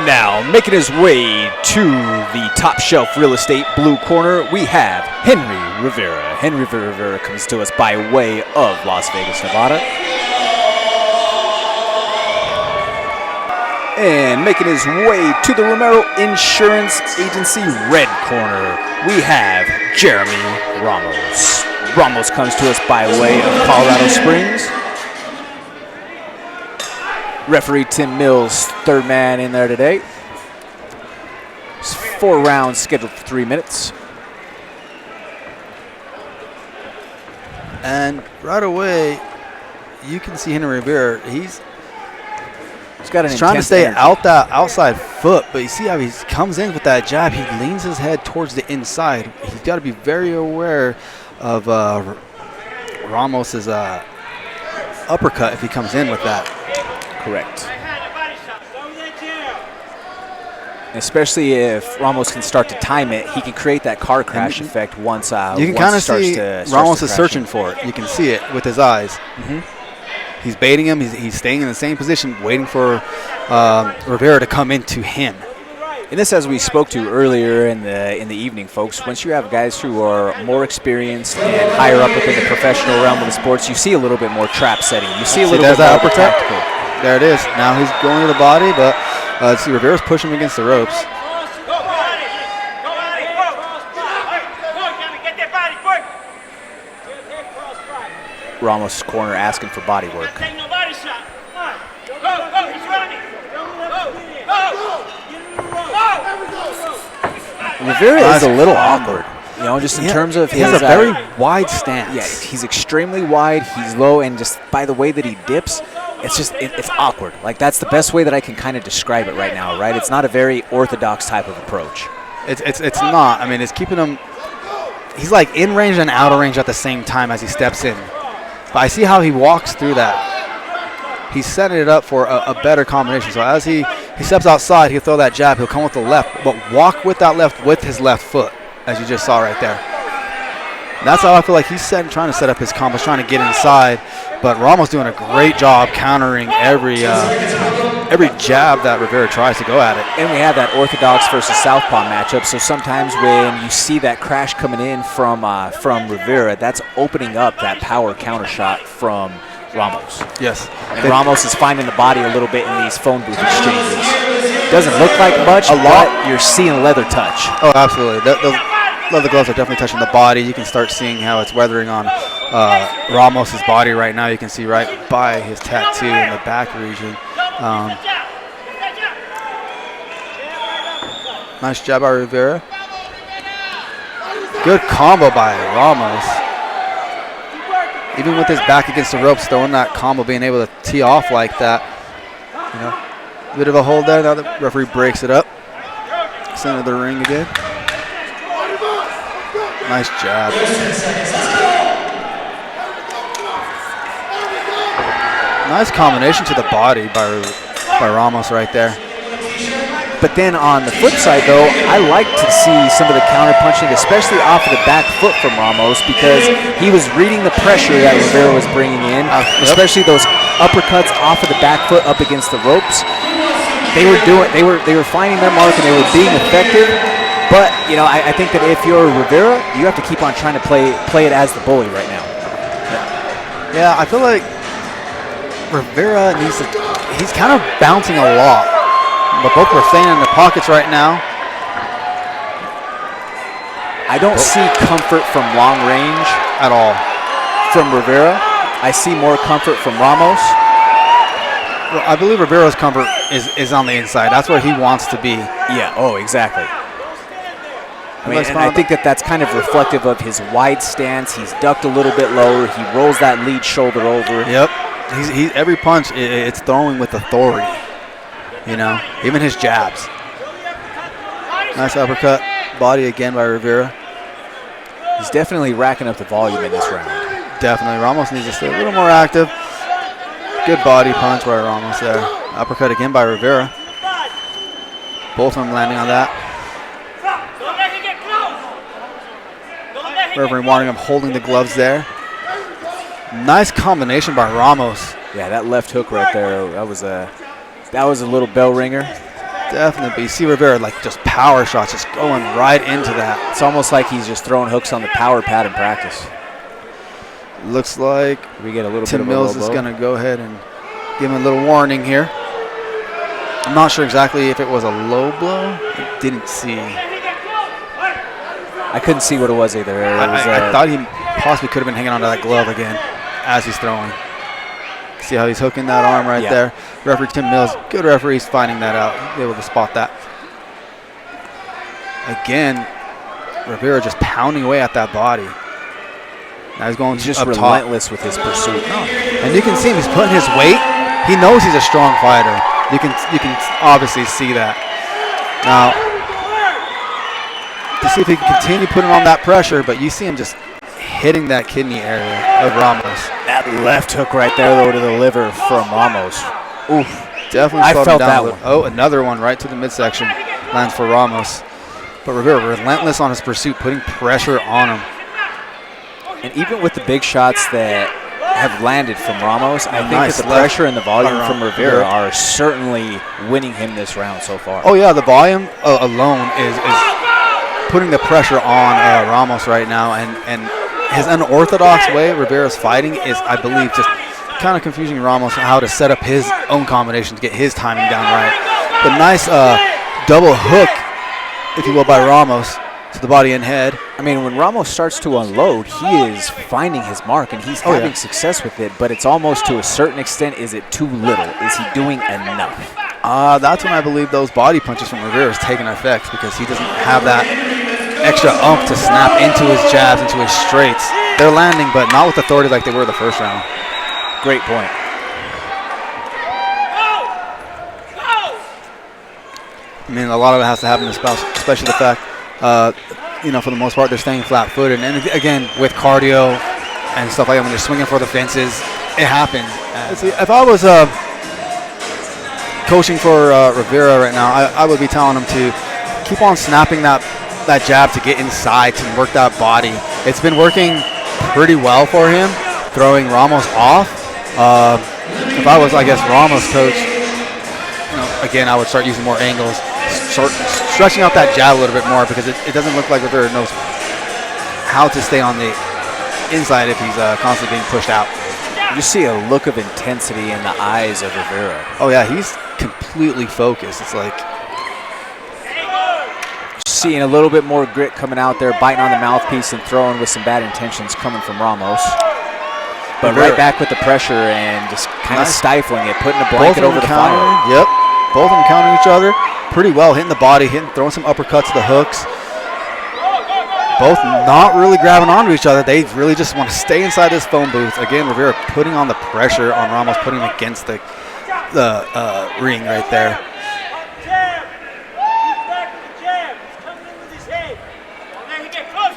now, making his way to the Top Shelf Real Estate blue corner, we have Henry Rivera. Henry Rivera comes to us by way of Las Vegas, Nevada. And making his way to the Romero Insurance Agency red corner, we have Jeremy Ramos. Ramos comes to us by way of Colorado Springs. Referee Tim Mills, third man in there today. It's 4 rounds scheduled for 3 minutes. And right away, you can see Henry Rivera. He's trying to stay out that outside foot, but you see how he comes in with that jab. He leans his head towards the inside. He's got to be very aware of Ramos's uppercut if he comes in with that. Correct. Especially if Ramos can start to time it, he can create that car crash effect once. You can kind of see Ramos is searching for it. You can see it with his eyes. Mm-hmm. He's baiting him. He's staying in the same position, waiting for Rivera to come into him. And this, as we spoke to earlier in the evening, folks, once you have guys who are more experienced and higher up within the professional realm of the sports, you see a little bit more trap setting. You see a little bit more tactical. There it is. Now he's going to the body, but let's see, Rivera's pushing him against the ropes. Ramos' corner asking for body work. Rivera is a little awkward, you know, just in terms of he has a very wide stance. Yeah, he's extremely wide, he's low, and just by the way that he dips, it's awkward. Like, that's the best way that I can kind of describe it right now, right? It's not a very orthodox type of approach. It's not. I mean, it's keeping him. He's like in range and out of range at the same time as he steps in. But I see how he walks through that. He's setting it up for a better combination. So as he steps outside, he'll throw that jab. He'll come with the left, but walk with that left with his left foot, as you just saw right there. And that's how I feel like he's trying to set up his combos, trying to get inside. But Ramos doing a great job countering every jab that Rivera tries to go at it. And we have that orthodox versus southpaw matchup. So sometimes when you see that crash coming in from Rivera, that's opening up that power counter shot from Ramos. Yes. And Ramos is finding the body a little bit in these phone booth exchanges. Doesn't look like much, but you're seeing leather touch. Oh, absolutely. Those leather gloves are definitely touching the body. You can start seeing how it's weathering on Ramos' body right now. You can see right by his tattoo in the back region. Nice jab by Rivera. Good combo by Ramos. Even with his back against the ropes, throwing that combo, being able to tee off like that. You know, bit of a hold there. Now the referee breaks it up. Center of the ring again. Nice jab. Nice combination to the body by Ramos right there. But then on the flip side, though, I like to see some of the counter punching, especially off of the back foot from Ramos, because he was reading the pressure that Rivera was bringing in, especially those uppercuts off of the back foot up against the ropes. They were finding their mark and they were being effective. But you know, I think that if you're Rivera, you have to keep on trying to play it as the bully right now. Yeah, I feel like Rivera needs to. He's kind of bouncing a lot. But both were staying in their pockets right now. I don't see comfort from long range at all from Rivera. I see more comfort from Ramos. Well, I believe Rivera's comfort is on the inside. That's where he wants to be. Yeah, oh, exactly. I mean, and I think that's kind of reflective of his wide stance. He's ducked a little bit lower. He rolls that lead shoulder over. Yep. Every punch, it's throwing with authority. You know, even his jabs. Nice uppercut. Body again by Rivera. He's definitely racking up the volume in this round. Definitely. Ramos needs to stay a little more active. Good body punch by Ramos there. Uppercut again by Rivera. Both of them landing on that. Reverend warning him, holding the gloves there. Nice combination by Ramos. Yeah, that left hook right there, that was a little bell ringer. Definitely. You see Rivera like just power shots, just going right into that. It's almost like he's just throwing hooks on the power pad in practice. Looks like we get a little Tim bit of Mills a is going to go ahead and give him a little warning here. I'm not sure exactly if it was a low blow. I didn't see. I couldn't see what it was either. I thought he possibly could have been hanging onto that glove again as he's throwing. See how he's hooking that arm right there. Referee Tim Mills, good referee, he's finding that out. He's able to spot that. Again, Rivera just pounding away at that body. Now he's going just up relentless top with his pursuit. And you can see him, he's putting his weight. He knows he's a strong fighter. You can obviously see that. Now, to see if he can continue putting on that pressure, but you see him just hitting that kidney area of Ramos. That left hook right there, though, to the liver from Ramos. Oof. Definitely I felt that one. Oh, another one right to the midsection. Lands for Ramos. But Rivera relentless on his pursuit, putting pressure on him. And even with the big shots that have landed from Ramos, I think Nice that the pressure and the volume from Rivera are certainly winning him this round so far. Oh, yeah, the volume alone is putting the pressure on Ramos right now. And his unorthodox way Rivera's fighting is, I believe, just kind of confusing Ramos on how to set up his own combination to get his timing down right. But nice double hook, if you will, by Ramos to the body and head. I mean, when Ramos starts to unload, he is finding his mark, and he's having success with it, but it's almost to a certain extent, is it too little? Is he doing enough? That's when I believe those body punches from Rivera is taking effect, because he doesn't have that extra to snap into his jabs, into his straights. They're landing, but not with authority like they were the first round. Great point. I mean, a lot of it has to happen, especially the fact, for the most part, they're staying flat-footed. And again, with cardio and stuff like that, when they're swinging for the fences, it happens. If I was coaching for Rivera right now, I would be telling him to keep on snapping that jab to get inside, to work that body. It's been working pretty well for him, throwing Ramos off. If I was, I guess, Ramos' coach, again, I would start using more angles, start stretching out that jab a little bit more, because it doesn't look like Rivera knows how to stay on the inside if he's constantly being pushed out. You see a look of intensity in the eyes of Rivera. Oh, yeah, he's completely focused. It's like seeing a little bit more grit coming out there, biting on the mouthpiece and throwing with some bad intentions coming from Ramos. But right back with the pressure and just kind of stifling it, putting a blanket over the fire. Yep, both of them countering each other pretty well, hitting the body, throwing some uppercuts to the hooks. Both not really grabbing onto each other. They really just want to stay inside this phone booth. Again, Rivera putting on the pressure on Ramos, putting him against the ring right there.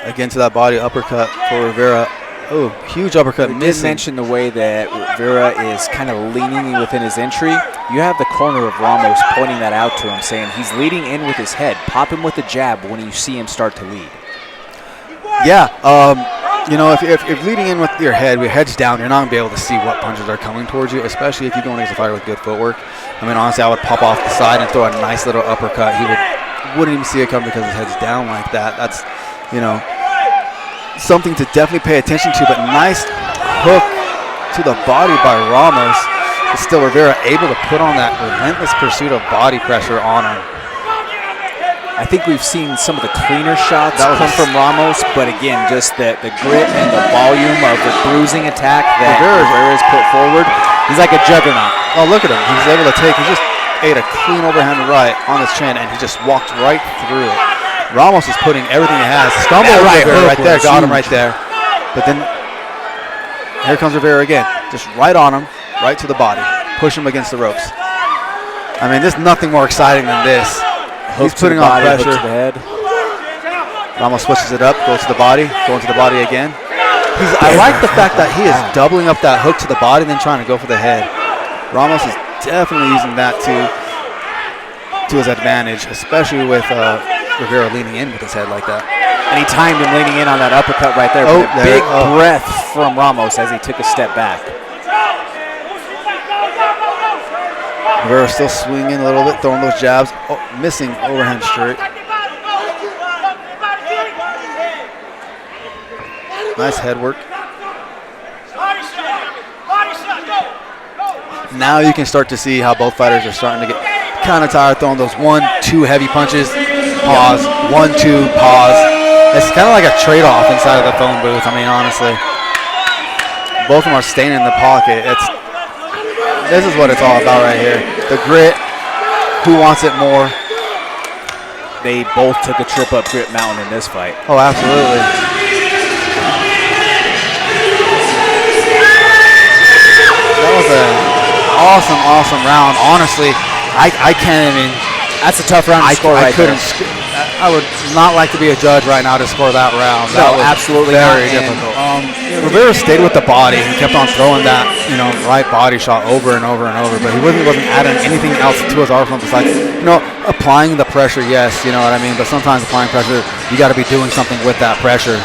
Again to that body uppercut for Rivera. Oh, huge uppercut. We did mention the way that Rivera is kind of leaning within his entry. You have the corner of Ramos pointing that out to him, saying he's leading in with his head. Pop him with a jab when you see him start to lead. Yeah, if leading in with your head's down, you're not going to be able to see what punches are coming towards you, especially if you're going against a fighter with good footwork. I mean, honestly, I would pop off the side and throw a nice little uppercut. He wouldn't even see it coming because his head's down like that. That's, something to definitely pay attention to, but nice hook to the body by Ramos. But still, Rivera able to put on that relentless pursuit of body pressure on him. I think we've seen some of the cleaner shots come from Ramos, but again, just the grit and the volume of the bruising attack that Rivera's put forward. He's like a juggernaut. Oh, look at him. He's able to he just ate a clean overhand right on his chin, and he just walked right through it. Ramos is putting everything he has. Stumble right there, got him right there. But then here comes Rivera again. Just right on him, right to the body. Push him against the ropes. I mean, there's nothing more exciting than this. He's putting on pressure. To the head. Ramos switches it up, goes to the body, going to the body again. I like the fact that he is doubling up that hook to the body and then trying to go for the head. Ramos is definitely using that to his advantage, especially with Rivera leaning in with his head like that. And he timed him leaning in on that uppercut right there. With a big breath from Ramos as he took a step back. Rivera still swinging a little bit, throwing those jabs, missing overhand straight. Nice head work. Now you can start to see how both fighters are starting to get kind of tired throwing those 1-2 heavy punches, pause, 1-2, pause. It's kind of like a trade-off inside of the phone booth. I mean, honestly, both of them are staying in the pocket. This is what it's all about right here. The grit, who wants it more? They both took a trip up Grit Mountain in this fight. Oh, absolutely. That was an awesome round. Honestly, I can't even. That's a tough round to score right there. I would not like to be a judge right now to score that round. No, absolutely very difficult. Rivera stayed with the body. He kept on throwing that, right body shot over and over and over, but he wasn't adding anything else to his arsenal besides, applying the pressure. Yes, you know what I mean. But sometimes applying pressure, you got to be doing something with that pressure.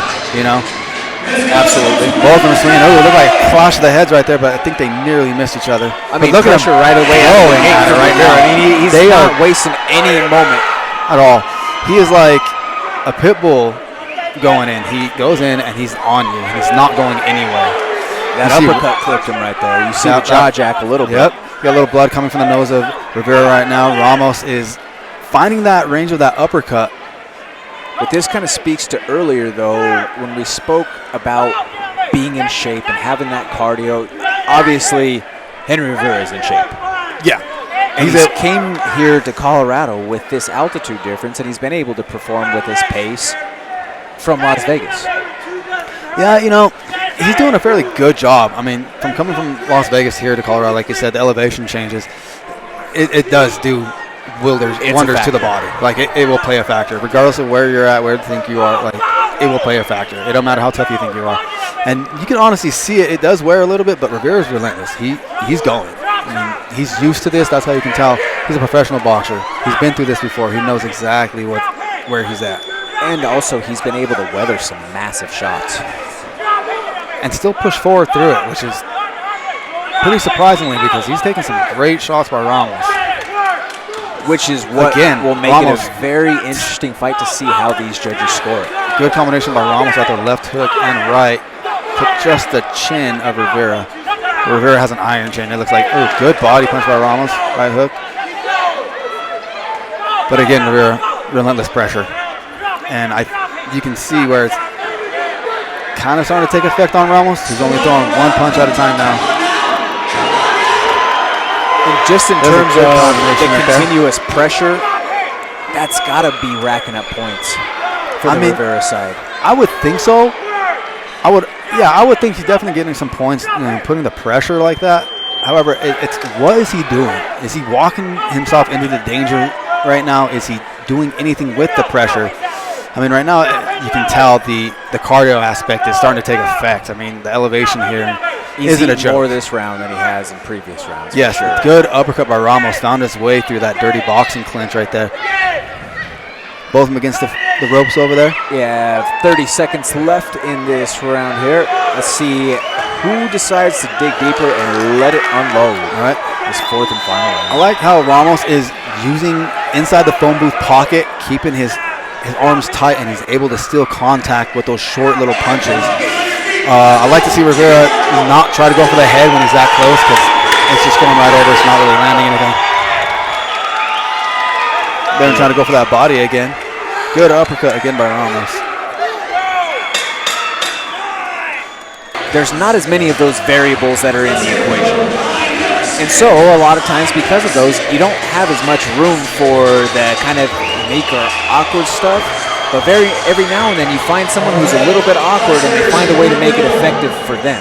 Absolutely. Both of them swinging. Oh, it looked like a clash of the heads right there, but I think they nearly missed each other. I mean, look at him right away. Right now. I mean, he's not wasting any moment at all. He is like a pit bull going in. He goes in and he's on you. He's not going anywhere. That uppercut clipped him right there. You see the jaw jack a little bit. Yep. You got a little blood coming from the nose of Rivera right now. Ramos is finding that range of that uppercut. But this kind of speaks to earlier, though, when we spoke about being in shape and having that cardio. Obviously, Henry Rivera is in shape. Yeah. And he came here to Colorado with this altitude difference, and he's been able to perform with his pace from Las Vegas. Yeah, he's doing a fairly good job. I mean, from coming from Las Vegas here to Colorado, like you said, the elevation changes. It does do wonders to the body. Like, it will play a factor. Regardless of where you're at, where you think you are, like, it will play a factor. It don't matter how tough you think you are. And you can honestly see it. It does wear a little bit, but Rivera's relentless. He's going. I mean, he's used to this. That's how you can tell he's a professional boxer. He's been through this before. He knows exactly where he's at. And also, he's been able to weather some massive shots. And still push forward through it, which is pretty surprisingly because he's taking some great shots by Ramos. Which is what will make Ramos it a very interesting fight to see how these judges score it. Good combination by Ramos out there, left hook and right. Took just the chin of Rivera. Rivera has an iron chin. It looks like, good body punch by Ramos, right hook. But again, Rivera, relentless pressure. And you can see where it's kind of starting to take effect on Ramos. He's only throwing one punch at a time now. And just in terms of the continuous pressure, that's got to be racking up points for the Rivera side. I would think so. I would think he's definitely getting some points, putting the pressure like that. However, it's what is he doing? Is he walking himself into the danger right now? Is he doing anything with the pressure? I mean, right now you can tell the cardio aspect is starting to take effect. I mean, the elevation here isn't a joke. More this round than he has in previous rounds. Yes, sure. Good uppercut by Ramos. Found his way through that dirty boxing clinch right there. Both of them against the ropes over there. Yeah, 30 seconds left in this round here. Let's see who decides to dig deeper and let it unload. All right. This fourth and final round. I like how Ramos is using inside the phone booth pocket, keeping his arms tight, and he's able to steal contact with those short little punches. I like to see Rivera not try to go for the head when he's that close because it's just going right over. It's not really landing anything. Then trying to go for that body again. Good uppercut again by Ramos. There's not as many of those variables that are in the equation. And so, a lot of times, because of those, you don't have as much room for the kind of make or awkward stuff. But every now and then, you find someone who's a little bit awkward, and they find a way to make it effective for them.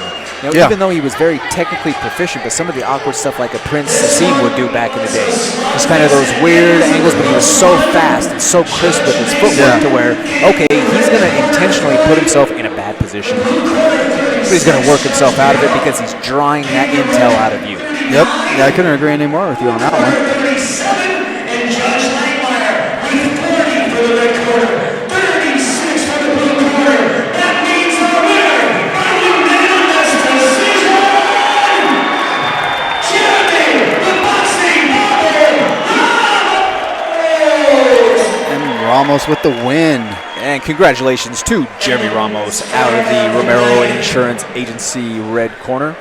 Even though he was very technically proficient, but some of the awkward stuff like a Prince Sassim would do back in the day. Just kind of those weird angles, but he was so fast and so crisp with his footwork to where, okay, he's going to intentionally put himself in a bad position. But he's going to work himself out of it because he's drawing that intel out of you. Yep. Yeah, I couldn't agree anymore with you on that one. Ramos with the win. And congratulations to Jeremy Ramos out of the Romero Insurance Agency red corner.